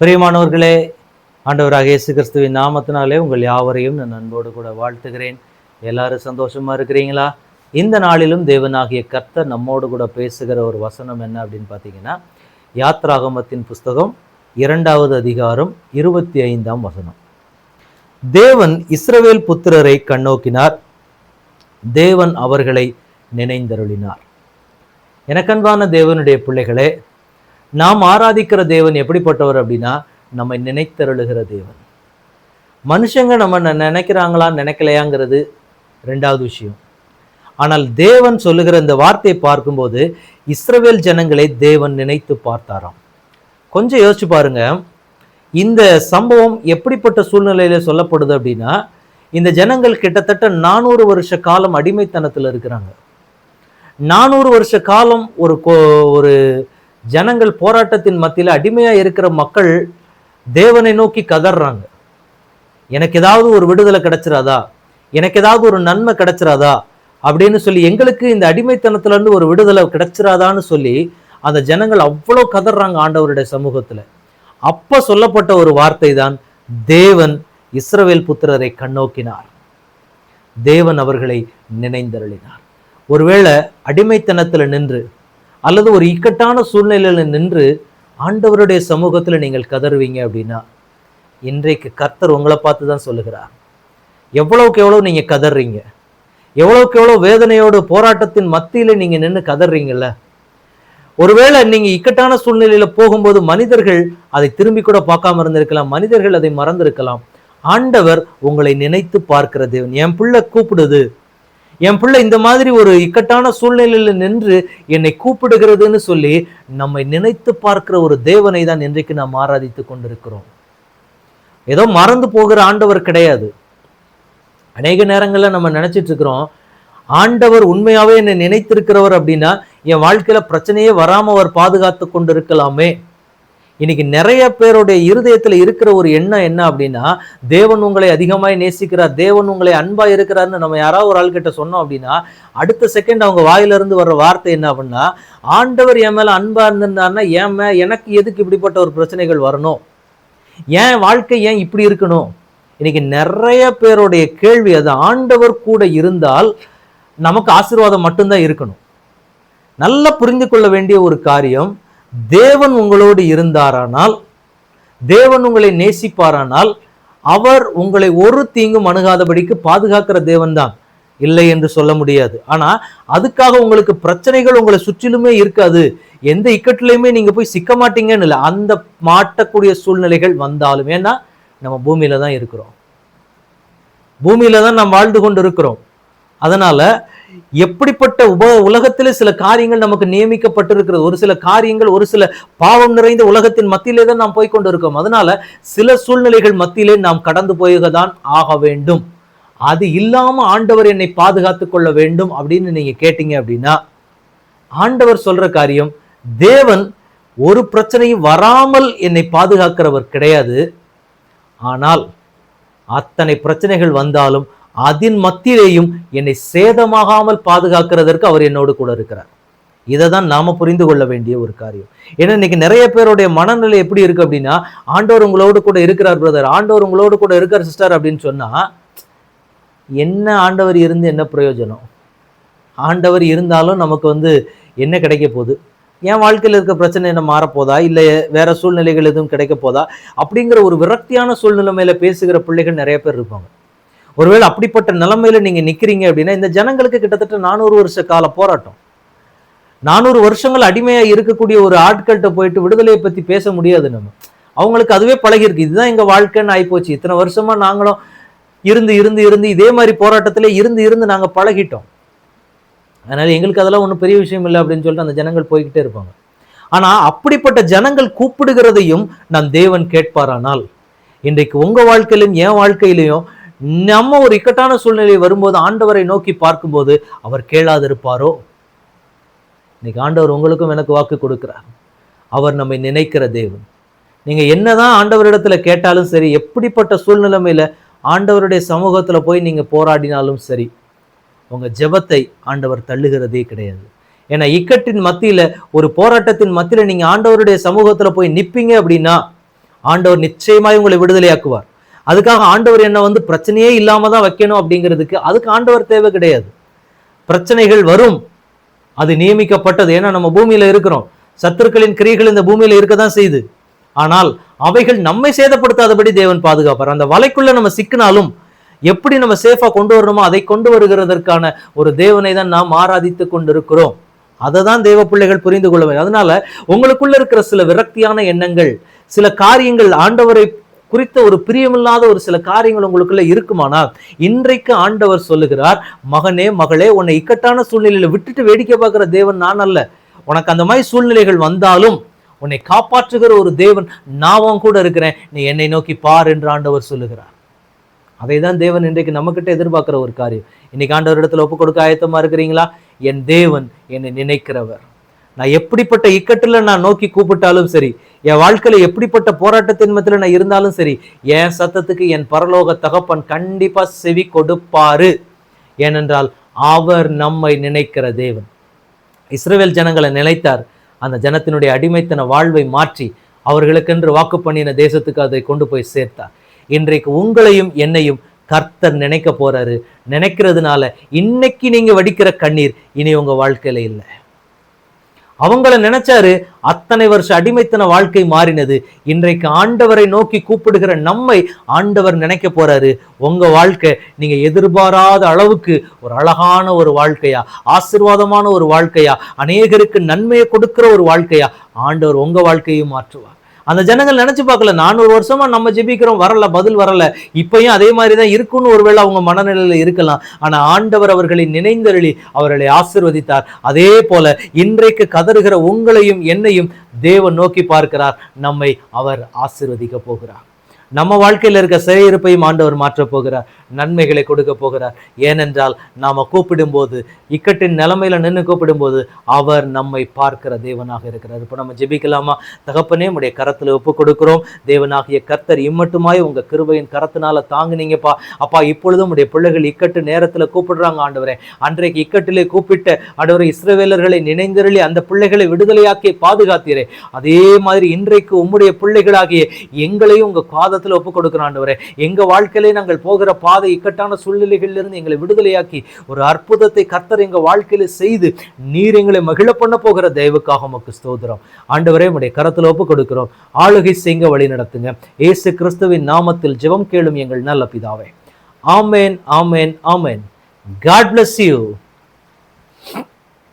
பிரியமானவர்களே, ஆண்டவராக இயேசு கிறிஸ்துவின் நாமத்தினாலே உங்கள் யாவரையும் நான் அன்போடு கூட வாழ்த்துகிறேன். எல்லாரும் சந்தோஷமா இருக்கிறீங்களா? இந்த நாளிலும் தேவனாகிய கர்த்தர் நம்மோடு கூட பேசுகிற ஒரு வசனம் என்ன அப்படின்னு பார்த்தீங்கன்னா, யாத்ராகமத்தின் புஸ்தகம் 2வது அதிகாரம் 25ஆம் வசனம். தேவன் இஸ்ரவேல் புத்திரரை கண்ணோக்கினார், தேவன் அவர்களை நினைந்தருளினார். எனக்கன்பான தேவனுடைய பிள்ளைகளே, நாம் ஆராதிக்கிற தேவன் எப்படிப்பட்டவர் அப்படின்னா, நம்மை நினைத்தருளுகிற தேவன். மனுஷங்க நம்ம நினைக்கிறாங்களா நினைக்கலையாங்கிறது ரெண்டாவது விஷயம். ஆனால் தேவன் சொல்லுகிற இந்த வார்த்தையை பார்க்கும்போது இஸ்ரவேல் ஜனங்களை தேவன் நினைத்து பார்த்தாராம். கொஞ்சம் யோசிச்சு பாருங்க, இந்த சம்பவம் எப்படிப்பட்ட சூழ்நிலையில சொல்லப்படுது அப்படின்னா, இந்த ஜனங்கள் கிட்டத்தட்ட 400 வருஷ காலம் அடிமைத்தனத்தில் இருக்கிறாங்க. 400 வருஷ காலம் ஒரு ஜனங்கள் போராட்டத்தின் மத்தியில் அடிமையா இருக்கிற மக்கள் தேவனை நோக்கி கதறாங்க. எனக்கு ஏதாவது ஒரு விடுதலை கிடைச்சிராதா, எனக்கு ஏதாவது ஒரு நன்மை கிடைச்சிராதா அப்படின்னு சொல்லி, எங்களுக்கு இந்த அடிமைத்தனத்துல இருந்து ஒரு விடுதலை கிடைச்சிராதான்னு சொல்லி அந்த ஜனங்கள் அவ்வளோ கதறாங்க ஆண்டவருடைய சமூகத்துல. அப்ப சொல்லப்பட்ட ஒரு வார்த்தை தான், தேவன் இஸ்ரவேல் புத்திரரை கண்ணோக்கினார், தேவன் அவர்களை நினைந்தருளினார். ஒருவேளை அடிமைத்தனத்துல நின்று அல்லது ஒரு இக்கட்டான சூழ்நிலையில நின்று ஆண்டவருடைய சமூகத்துல நீங்கள் கதறுவீங்க அப்படின்னா, இன்றைக்கு கர்த்தர் உங்களை பார்த்து தான் சொல்லுகிறார். எவ்வளவுக்கு எவ்வளவு நீங்க கதறீங்க, எவ்வளவுக்கு எவ்வளவு வேதனையோடு போராட்டத்தின் மத்தியில நீங்க நின்று கதறீங்கல்ல. ஒருவேளை நீங்க இக்கட்டான சூழ்நிலையில போகும்போது மனிதர்கள் அதை திரும்பி கூட பார்க்காம இருந்திருக்கலாம், மனிதர்கள் அதை மறந்திருக்கலாம். ஆண்டவர் உங்களை நினைத்து பார்க்கிற தேவன். என் பிள்ளை கூப்பிடுது, என் பிள்ளை இந்த மாதிரி ஒரு இக்கட்டான சூழ்நிலையில நின்று என்னை கூப்பிடுகிறதுன்னு சொல்லி நம்மை நினைத்து பார்க்கிற ஒரு தேவனை தான் இன்றைக்கு நாம் ஆராதித்து கொண்டிருக்கிறோம். ஏதோ மறந்து போகிற ஆண்டவர் கிடையாது. அநேக நேரங்கள்ல நம்ம நினைச்சிட்டு இருக்கிறோம், ஆண்டவர் உண்மையாவே என்னை நினைத்திருக்கிறவர் அப்படின்னா என் வாழ்க்கையில பிரச்சனையே வராம அவர் பாதுகாத்து கொண்டு இருக்கலாமே. இன்னைக்கு நிறைய பேருடைய இருதயத்துல இருக்கிற ஒரு எண்ணம் என்ன அப்படின்னா, தேவன் உங்களை அதிகமாய் நேசிக்கிறார், தேவன் உங்களை அன்பா இருக்கிறார்னு நம்ம யாராவது ஒரு ஆள் கிட்ட சொன்னோம் அப்படின்னா, அடுத்த செகண்ட் அவங்க வாயிலிருந்து வர்ற வார்த்தை என்ன அப்படின்னா, ஆண்டவர் என் மேல அன்பா இருந்திருந்தாருன்னா எனக்கு எதுக்கு இப்படிப்பட்ட ஒரு பிரச்சனைகள் வரணும், ஏன் வாழ்க்கை ஏன் இப்படி இருக்கணும். இன்னைக்கு நிறைய பேருடைய கேள்வி அது. ஆண்டவர் கூட இருந்தால் நமக்கு ஆசீர்வாதம் மட்டும்தான் இருக்கணும். நல்லா புரிந்து கொள்ள வேண்டிய ஒரு காரியம், தேவன் உங்களோடு இருந்தாரானால், தேவன் உங்களை நேசிப்பாரானால், அவர் உங்களை ஒரு தீங்கும் அணுகாதபடிக்கு பாதுகாக்கிற தேவன் தான், இல்லை என்று சொல்ல முடியாது. ஆனா அதுக்காக உங்களுக்கு பிரச்சனைகள் உங்களை சுற்றிலுமே இருக்காது, எந்த இக்கட்டிலையுமே நீங்க போய் சிக்க மாட்டீங்கன்னு இல்லை. அந்த மாட்டக்கூடிய சூழ்நிலைகள் வந்தாலும், ஏன்னா நம்ம பூமியில தான் இருக்கிறோம், பூமியில தான் நாம் வாழ்ந்து கொண்டு இருக்கிறோம். அதனால எப்படிப்பட்ட உலகத்திலே சில காரியங்கள் நமக்கு நியமிக்கப்பட்டிருக்கிறது. ஒரு சில காரியங்கள், ஒரு சில பாவம் நிறைந்த உலகத்தின் மத்தியிலே தான் நாம் போய்கொண்டு இருக்கோம். அதனால சில சூழ்நிலைகள் மத்தியிலே நாம் கடந்து போய்தான் ஆக வேண்டும். அது இல்லாம ஆண்டவர் என்னை பாதுகாத்து கொள்ள வேண்டும் அப்படின்னு நீங்க கேட்டீங்க அப்படின்னா, ஆண்டவர் சொல்ற காரியம், தேவன் ஒரு பிரச்சனையும் வராமல் என்னை பாதுகாக்கிறவர் கிடையாது. ஆனால் அத்தனை பிரச்சனைகள் வந்தாலும் அதன் மத்தியிலேயும் என்னை சேதமாகாமல் பாதுகாக்கிறதற்கு அவர் என்னோடு கூட இருக்கிறார். இதை தான் நாம புரிந்து கொள்ள வேண்டிய ஒரு காரியம். ஏன்னா இன்னைக்கு நிறைய பேருடைய மனநிலை எப்படி இருக்கு அப்படின்னா, ஆண்டவர் உங்களோடு கூட இருக்கிறார் பிரதர், ஆண்டவர் உங்களோடு கூட இருக்கார் சிஸ்டர் அப்படின்னு சொன்னா, என்ன ஆண்டவர் இருந்து என்ன பிரயோஜனம்? ஆண்டவர் இருந்தாலும் நமக்கு என்ன கிடைக்க போகுது? என் வாழ்க்கையில் இருக்க பிரச்சனை என்ன மாறப்போதா, இல்லை வேற சூழ்நிலைகள் எதுவும் கிடைக்க போதா அப்படிங்கிற ஒரு விரக்தியான சூழ்நிலைமையில பேசுகிற பிள்ளைகள் நிறைய பேர் இருப்பாங்க. ஒருவேளை அப்படிப்பட்ட நிலைமையில நீங்க நிக்கிறீங்க அப்படின்னா, இந்த ஜனங்களுக்கு கிட்டத்தட்ட 400 வருஷ கால போராட்டம், 400 வருஷங்கள் அடிமையா இருக்கக்கூடிய ஒரு ஆட்கள்கிட்ட போயிட்டு விடுதலையை பத்தி பேச முடியாது. நம்ம அவங்களுக்கு அதுவே பழகி இருக்கு, இதுதான் எங்க வாழ்க்கைன்னு ஆயிப்போச்சு, இத்தனை வருஷமா நாங்களும் இருந்து இருந்து இருந்து இதே மாதிரி போராட்டத்திலே இருந்து இருந்து நாங்க பழகிட்டோம், அதனால எங்களுக்கு அதெல்லாம் ஒன்றும் பெரிய விஷயம் இல்லை அப்படின்னு சொல்லிட்டு அந்த ஜனங்கள் போய்கிட்டே இருப்பாங்க. ஆனா அப்படிப்பட்ட ஜனங்கள் கூப்பிடுகிறதையும் நம் தேவன் கேட்பாரானால், இன்றைக்கு உங்க வாழ்க்கையிலும் என் வாழ்க்கையிலையும் நம்ம ஒரு இக்கட்டான சூழ்நிலை வரும்போது ஆண்டவரை நோக்கி பார்க்கும்போது அவர் கேளாதிருப்பாரோ? இன்னைக்கு ஆண்டவர் உங்களுக்கும் எனக்கு வாக்கு கொடுக்கிறார், அவர் நம்மை நினைக்கிற தேவன். நீங்க என்னதான் ஆண்டவரிடத்துல கேட்டாலும் சரி, எப்படிப்பட்ட சூழ்நிலைமையில ஆண்டவருடைய சமூகத்துல போய் நீங்க போராடினாலும் சரி, உங்க ஜெபத்தை ஆண்டவர் தள்ளுகிறதே கிடையாது. ஏன்னா இக்கட்டின் மத்தியில, ஒரு போராட்டத்தின் மத்தியில நீங்க ஆண்டவருடைய சமூகத்துல போய் நிப்பீங்க அப்படின்னா, ஆண்டவர் நிச்சயமாய் உங்களை விடுதலையாக்குவார். அதுக்காக ஆண்டவர் என்ன பிரச்சனையே இல்லாம தான் வைக்கணும் அப்படிங்கிறதுக்கு அதுக்கு ஆண்டவர் தேவை கிடையாது. பிரச்சனைகள் வரும், அது நியமிக்கப்பட்டது. ஏன்னா நம்ம பூமியில இருக்கிறோம், சத்துருக்களின் கிரியைகள் இந்த பூமியில இருக்கதான் செய்யுது. ஆனால் அவைகள் நம்மை சேதப்படுத்தாதபடி தேவன் பாதுகாப்பார். அந்த வலைக்குள்ள நம்ம சிக்கினாலும் எப்படி நம்ம சேஃபா கொண்டு வரணுமோ அதை கொண்டு வருகிறதற்கான ஒரு தேவனை தான் நாம் ஆராதித்து கொண்டிருக்கிறோம். அதை தான் தேவ பிள்ளைகள் புரிந்து கொள்ள வேண்டும். அதனால உங்களுக்குள்ள இருக்கிற சில விரக்தியான எண்ணங்கள், சில காரியங்கள், ஆண்டவரை குறித்த ஒரு பிரியமில்லாத ஒரு சில காரியங்கள் உங்களுக்குள்ள இருக்குமானால் இன்றைக்கு ஆண்டவர் சொல்லுகிறார், மகனே மகளே, உன்னை இக்கட்டான சூழ்நிலையில விட்டுட்டு வேடிக்கை பார்க்கிற தேவன் நான் அல்ல. உனக்கு அந்த மாதிரி சூழ்நிலைகள் வந்தாலும் உன்னை காப்பாற்றுகிற ஒரு தேவன் நான் கூட இருக்கிறேன், நீ என்னை நோக்கி பார் என்று ஆண்டவர் சொல்லுகிறார். அதை தான் தேவன் இன்றைக்கு நம்ம கிட்ட எதிர்பார்க்கிற ஒரு காரியம். இன்னைக்கு ஆண்டவர் இடத்துல ஒப்பு கொடுக்க ஆயத்தமா இருக்கிறீங்களா? என் தேவன் என்னை நினைக்கிறவர். நான் எப்படிப்பட்ட இக்கட்டுல நான் நோக்கி கூப்பிட்டாலும் சரி, என் வாழ்க்கையில எப்படிப்பட்ட போராட்டத்தின் மத்தியில நான் இருந்தாலும் சரி, என் சத்தத்துக்கு என் பரலோக தகப்பன் கண்டிப்பா செவி கொடுப்பாரு. ஏனென்றால் அவர் நம்மை நினைக்கிற தேவன். இஸ்ரவேல் ஜனங்களை நினைத்தார். அந்த ஜனத்தினுடைய அடிமைத்தன வாழ்வை மாற்றி அவர்களுக்கென்று வாக்கு பண்ணின தேசத்துக்கு அதை கொண்டு போய் சேர்த்தார். இன்றைக்கு உங்களையும் என்னையும் கர்த்தர் நினைக்க போறாரு. நினைக்கிறதுனால இன்னைக்கு நீங்க வடிக்கிற கண்ணீர் இனி உங்க வாழ்க்கையில இல்லை. அவங்கள நினைச்சாரு, அத்தனை வருஷம் அடிமைத்தன வாழ்க்கை மாறினது. இன்றைக்கு ஆண்டவரை நோக்கி கூப்பிடுகிற நம்மை ஆண்டவர் நினைக்க போறாரு. உங்க வாழ்க்கை நீங்க எதிர்பாராத அளவுக்கு ஒரு அழகான ஒரு வாழ்க்கையா, ஆசீர்வாதமான ஒரு வாழ்க்கையா, அநேகருக்கு நன்மையை கொடுக்கிற ஒரு வாழ்க்கையா ஆண்டவர் உங்க வாழ்க்கையும் மாற்றுவார். அந்த ஜனங்கள் நினைச்சு பார்க்கல, 400 வருஷமா நம்ம ஜெபிக்கிறோம், வரல, பதில் வரல, இப்பயும் அதே மாதிரிதான் இருக்குன்னு ஒருவேளை அவங்க மனநிலையில இருக்கலாம். ஆனா ஆண்டவர் அவர்களை நினைந்தருளி அவர்களை ஆசீர்வதித்தார். அதே போல இன்றைக்கு கதறுகிற உங்களையும் என்னையும் தேவன் நோக்கி பார்க்கிறார். நம்மை அவர் ஆசீர்வதிக்க போகிறார். நம்ம வாழ்க்கையில் இருக்க சிறையிருப்பையும் ஆண்டவர் மாற்றப் போகிறார், நன்மைகளை கொடுக்க போகிறார். ஏனென்றால் நாம கூப்பிடும்போது, இக்கட்டின் நிலைமையில நின்று கூப்பிடும்போது அவர் நம்மை பார்க்கிற தேவனாக இருக்கிறார். இப்போ நம்ம ஜெபிக்கலாமா? தகப்பனே, உடைய கரத்துல ஒப்பு கொடுக்கிறோம். தேவனாகிய கர்த்தர் இம்மட்டுமாய் உங்க கிருபையின் கரத்தினால தாங்குனீங்கப்பா. அப்பா, இப்பொழுதும் உடைய பிள்ளைகள் இக்கட்டு நேரத்துல கூப்பிடுறாங்க ஆண்டவரே. அன்றைக்கு இக்கட்டிலே கூப்பிட்ட ஆண்டவரே இஸ்ரவேலர்களை நினைந்தருளி அந்த பிள்ளைகளை விடுதலையாக்கி பாதுகாத்தீரே. அதே மாதிரி இன்றைக்கு உம்முடைய பிள்ளைகளாகிய எங்களையும் உங்க பாதத்தில் ஒப்பு கொடுக்கிறோம் ஆண்டவரே. எங்க வாழ்க்கையிலே நாங்கள் போகிற பாதை இக்கட்டான சூழ்நிலைகளில் இருந்து எங்களை விடுதலையாக்கி ஒரு அற்புதத்தை கர்த்தர் எங்க வாழ்க்கையில செய்து நீர் எங்களை மகிழ பண்ண போகிற தயவுக்காக உமக்கு ஸ்தோத்திரம் ஆண்டவரே. உடைய கரத்துல ஒப்பு கொடுக்கிறோம். ஆளுகை செய்ய வழி நடத்துங்க. இயேசு கிறிஸ்துவின் நாமத்தில் ஜெபம் கேளும் எங்கள் நல்ல பிதாவே. ஆமென், ஆமென், ஆமென். God bless you.